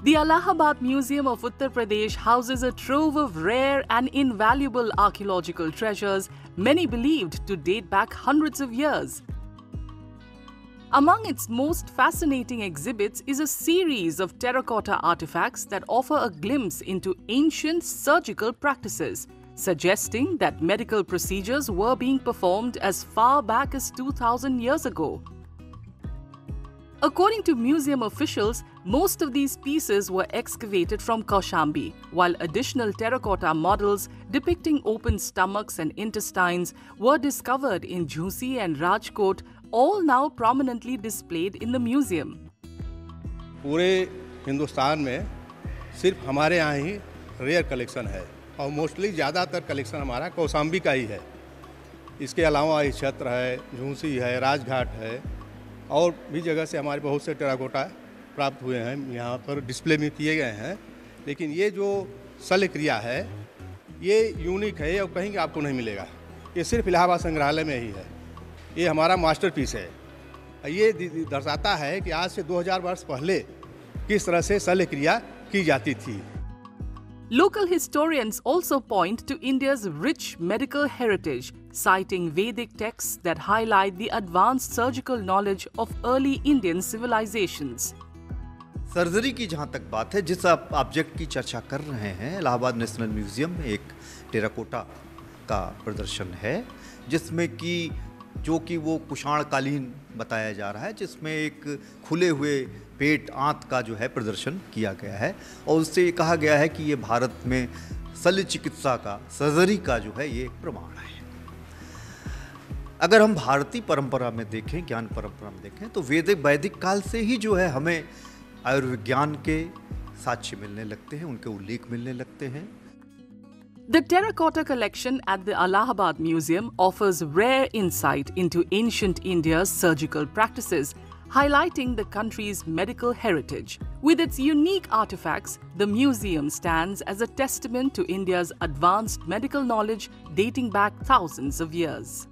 The Allahabad Museum of Uttar Pradesh houses a trove of rare and invaluable archaeological treasures, many believed to date back hundreds of years. Among its most fascinating exhibits is a series of terracotta artifacts that offer a glimpse into ancient surgical practices, suggesting that medical procedures were being performed as far back as 2000 years ago. According to museum officials, most of these pieces were excavated from Kaushambi, while additional terracotta models depicting open stomachs and intestines were discovered in Jhansi and Rajkot, all now prominently displayed in the museum. पूरे हिंदुस्तान में सिर्फ हमारे यहाँ ही rare collection है और mostly ज़्यादातर collection हमारा कौशाम्बी का ही है। इसके अलावा इस क्षेत्र है, झूंसी है, राजघाट है और भी जगह से हमारे बहुत से टेराकोटा प्राप्त हुए हैं, यहाँ पर डिस्प्ले में किए गए हैं। लेकिन ये जो शल्य क्रिया है ये यूनिक है और कहीं आपको नहीं मिलेगा। ये सिर्फ इलाहाबाद संग्रहालय में ही है। ये हमारा मास्टरपीस है। ये दर्शाता है कि आज से 2000 वर्ष पहले किस तरह से शल्य क्रिया की जाती थी। Local historians also point to India's rich medical heritage, citing Vedic texts that highlight the advanced surgical knowledge of early Indian civilizations. Surgery की जहाँ तक बात है, जिस ऑब्जेक्ट की चर्चा कर रहे हैं, इलाहाबाद नेशनल म्यूजियम में एक टेराकोटा का प्रदर्शन है, जिसमें कि वो कुषाण कालीन बताया जा रहा है, जिसमें एक खुले हुए पेट आंत का जो है प्रदर्शन किया गया है और उससे ये कहा गया है कि ये भारत में शल्य चिकित्सा का, सर्जरी का जो है ये एक प्रमाण है। अगर हम भारतीय परंपरा में देखें, ज्ञान परंपरा में देखें, तो वैदिक काल से ही जो है हमें आयुर्विज्ञान के साक्ष्य मिलने लगते हैं, उनके उल्लेख मिलने लगते हैं। The terracotta collection at the Allahabad Museum offers rare insight into ancient India's surgical practices, highlighting the country's medical heritage. With its unique artifacts, the museum stands as a testament to India's advanced medical knowledge dating back thousands of years.